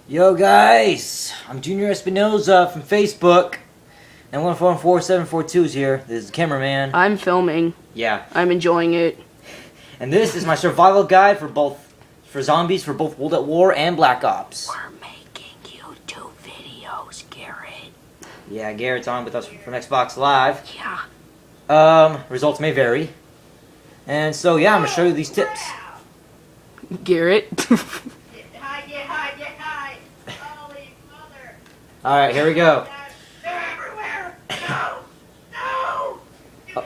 Yo guys, I'm Junior Espinoza from Facebook, and 1444742 is here. This is the cameraman. I'm filming. Yeah. I'm enjoying it. And this is my survival guide for zombies for both World at War and Black Ops. We're making YouTube videos, Garrett. Yeah, Garrett's on with us from Xbox Live. Yeah. Results may vary. And so yeah, I'm gonna show you these tips. Garrett. Alright, here we go. They're everywhere! No! No!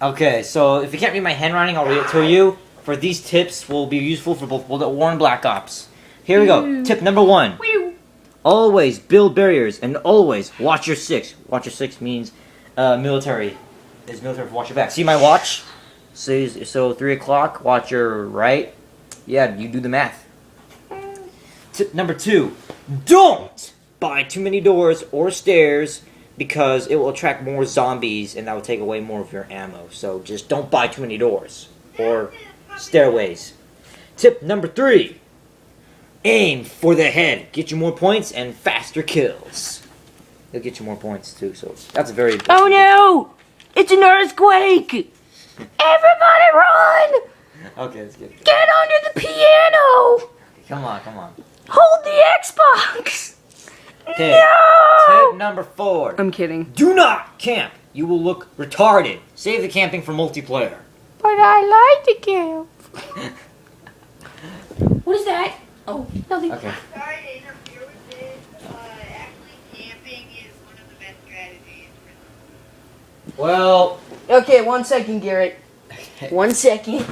Okay, so if you can't read my handwriting, I'll read it to you. For these tips will be useful for both World at War and Black Ops. Here we go. Tip number 1. Always build barriers and always watch your 6. Watch your 6 means military. Is military for watch your back. See my watch? So 3 o'clock, watch your right. Yeah, you do the math. Tip number 2. Don't buy too many doors or stairs because it will attract more zombies and that will take away more of your ammo. So just don't buy too many doors or stairways. Tip number 3. Aim for the head. Get you more points and faster kills. It'll get you more points too, so that's a very... Oh no! It's an earthquake! Everybody run! Okay, let's get it. Get under the piano! Come on, come on. Hold the Xbox! Okay, No! tip number 4. I'm kidding. Do not camp. You will look retarded. Save the camping for multiplayer. But I like to camp. What is that? Oh, nothing. Okay. Sorry to interfere with this. Actually, camping is one of the best strategies. Well... Okay, 1 second, Garrett. 1 second.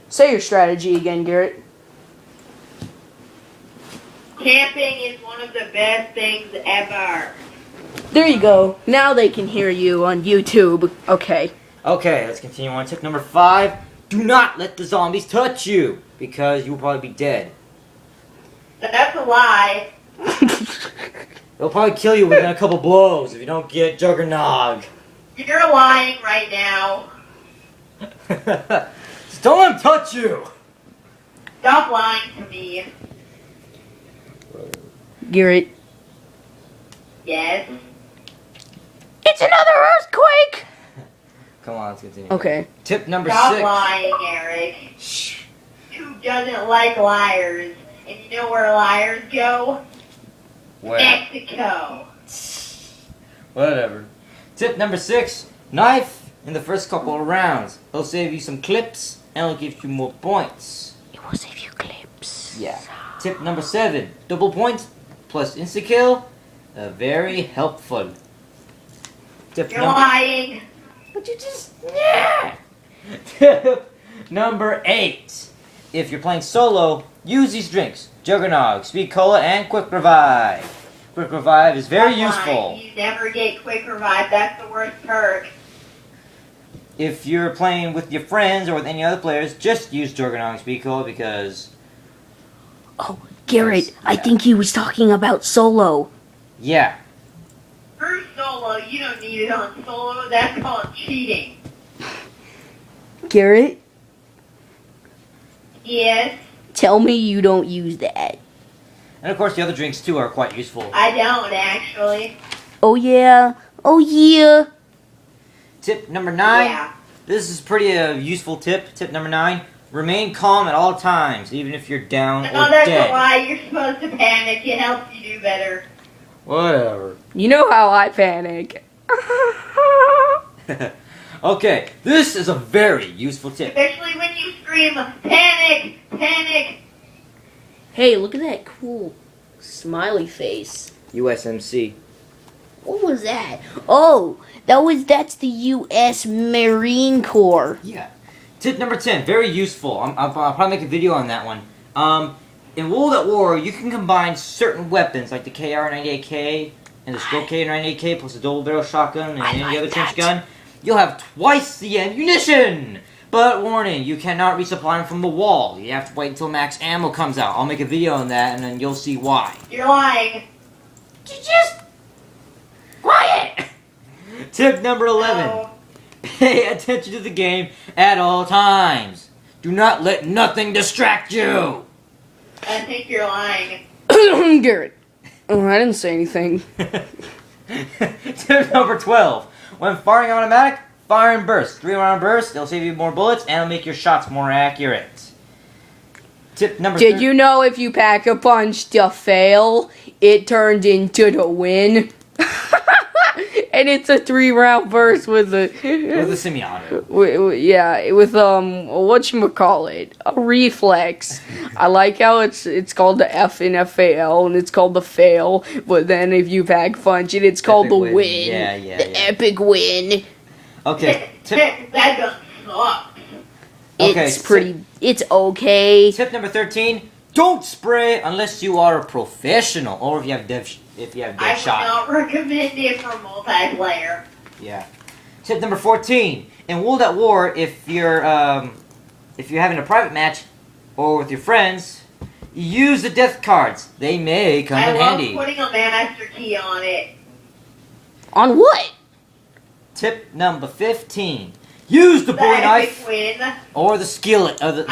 Say your strategy again, Garrett. Camping is one of the best things ever. There you go. Now they can hear you on YouTube. Okay. Okay, let's continue on. Tip number 5. Do not let the zombies touch you, because you will probably be dead. That's a lie. They'll probably kill you within a couple blows if you don't get Juggernog. You're lying right now. Just don't let them touch you! Stop lying to me. Garrett. Yes. It's another earthquake! Come on, let's continue. Okay. Tip number Stop 6. lying, Eric. Shh. Who doesn't like liars? And you know where liars go? Where? Mexico. Whatever. Tip number 6. Knife in the first couple of rounds. It'll save you some clips and it'll give you more points. It will save you clips. Yeah. Tip number 7. Double points plus insta-kill. Very helpful. Tip You're lying. But you just... Yeah. Tip number 8. If you're playing solo, use these drinks. Juggernog, Speed Cola, and Quick Revive. Quick Revive is very Stop lying. useful. You never get quick revive. That's the worst perk. If you're playing with your friends or with any other players, just use Juggernog and Speed Cola because... Oh, Garrett, I Yeah. think he was talking about solo. Yeah. For solo, you don't need it on solo. That's called cheating. Garrett, Yes, tell me you don't use that. And of course the other drinks too are quite useful. I don't actually. Oh yeah. Oh yeah. Tip number 9. Yeah. This is pretty useful tip. Tip number 9. Remain calm at all times, even if you're down No, or that's dead. a lie. You're supposed to panic. It helps you do better. Whatever. You know how I panic. Okay, this is a very useful tip. Especially when you scream, panic, panic. Hey, look at that cool smiley face. USMC. What was that? Oh, that's the U.S. Marine Corps. Yeah. Tip number 10, very useful. I'll probably make a video on that one. In World at War, you can combine certain weapons like the KR-98K and the Scope K-98K plus the double barrel shotgun and any other trench gun. You'll have twice the ammunition! But warning, you cannot resupply them from the wall. You have to wait until max ammo comes out. I'll make a video on that and then you'll see why. You're lying. Just quiet! Tip number 11. No. Pay attention to the game at all times. Do not let nothing distract you. I think you're lying. Garrett. Oh, I didn't say anything. Tip number 12. When firing automatic, fire and burst. 3-round burst, it'll save you more bullets and it'll make your shots more accurate. Tip number Did you know if you pack a punch to fail, it turned into the win? And it's a 3-round burst with a semi-auto. Yeah, with whatchamacallit, a reflex. I like how it's called the F in FAL and it's called the fail, but then if you pack punch it, it's called Epic the win. win. Yeah. The epic win. Okay. That doesn't suck. Okay, It's okay. Tip number 13. Don't spray unless you are a professional or if you have dev I shot. would not recommend it for multiplayer. Yeah. Tip number 14. In World at War, if you're having a private match or with your friends, use the death cards. They may come in handy. I love putting a master key on it. On what? Tip number 15. Use the bowie knife Win. or the skillet. I love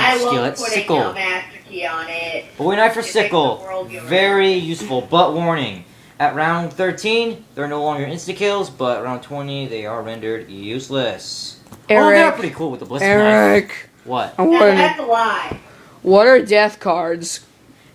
putting sickle. a master key on it. Bowie knife or It makes sickle. the world go Very useful, but warning. At round 13, they're no longer insta-kills, but around 20, they are rendered useless. Oh, they're pretty cool with the ballistic knife. Eric. What? That's a lie. What are death cards?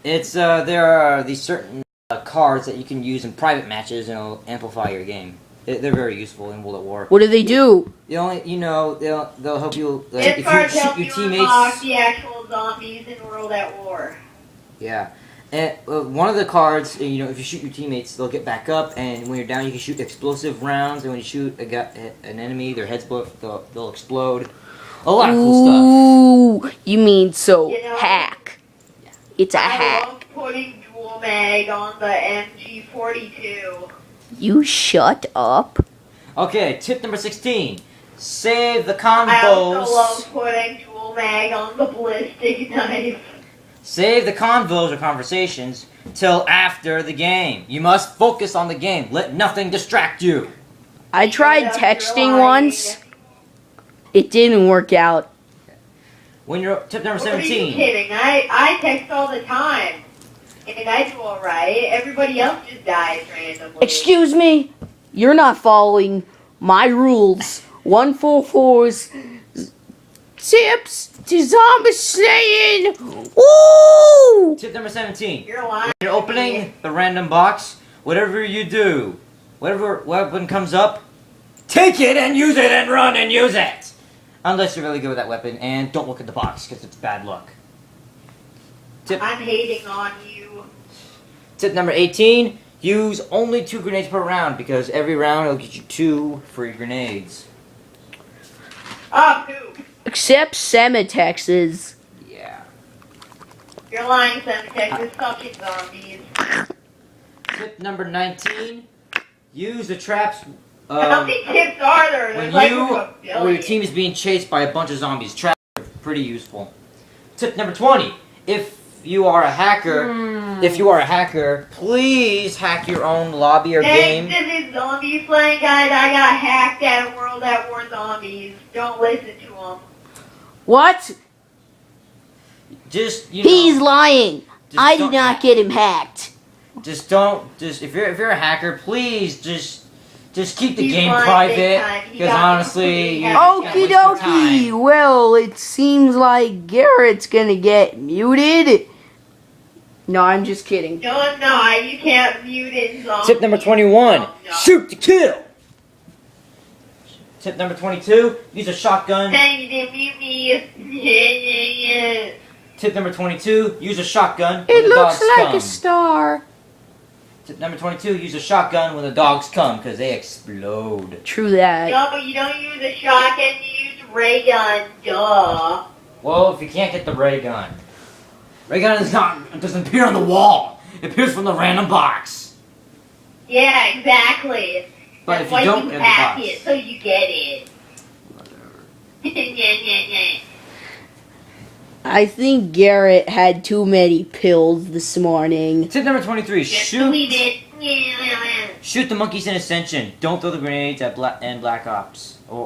It's, there are these certain cards that you can use in private matches and it'll amplify your game. They're very useful in World at War. What do they do? They'll help you, This if card you shoot helps your you teammates. unlock the actual zombies in World at War. Yeah. And one of the cards, if you shoot your teammates, they'll get back up, and when you're down, you can shoot explosive rounds, and when you shoot an enemy, their heads they'll explode. A lot of cool stuff. Ooh, you mean hack. Yeah. It's a I hack. love putting dual mag on the MG42. You shut up. Okay, tip number 16. Save the I also convos. love putting dual mag on the ballistic knife. Save the convos or conversations till after the game. You must focus on the game. Let nothing distract you. I tried texting once. It didn't work out. When you're tip number What are you 17. kidding? I text all the time. And I do alright. Everybody else just dies randomly. Excuse me? You're not following my rules. 144's tips to zombie slaying. Ooh! Tip number 17. You're lying. When you're opening the random box, whatever you do, whatever weapon comes up, take it and use it and run and use it. Unless you're really good with that weapon, and don't look at the box because it's bad luck. I'm hating on you. Tip number 18. Use only 2 grenades per round because every round it'll get you 2 free grenades. Oh, poop. Except Semitex's. Yeah. You're lying, Semitex. It's fucking zombies. Tip number 19. Use the traps. How many tips are there? When There's like you a or your billion. team is being chased by a bunch of zombies, traps are pretty useful. Tip number 20. If you are a hacker, please hack your own lobby or game. This is Zombie Slaying Guide. I got hacked at World at War Zombies. Don't listen to him. What? Just He's lying. I did not get him hacked. Just if you're a hacker, please just keep the He's game lying private. big time. He Because got honestly, completely you're hacked. just gonna Okie waste your dokie. time. Well, it seems like Garrett's gonna get muted. No, I'm just kidding. No, I'm not. You can't mute in zombies. Tip number 21. No. Shoot to kill. Tip number 22. Use a shotgun. Dang, you didn't mute me. Tip number 22. Use a shotgun when It the looks dogs like come. a star. Tip number 22. Use a shotgun when the dogs come because they explode. True that. No, but you don't use a shotgun. You use a ray gun. Duh. Well, if you can't get the ray gun. Ray gun doesn't appear on the wall. It appears from the random box. Yeah, exactly. But That's if why you don't you get the hack box. it, so you get it. Yeah. I think Garrett had too many pills this morning. Tip number 23. Just delete Shoot. it. Yeah. Shoot the monkeys in Ascension. Don't throw the grenades at Black Ops. Or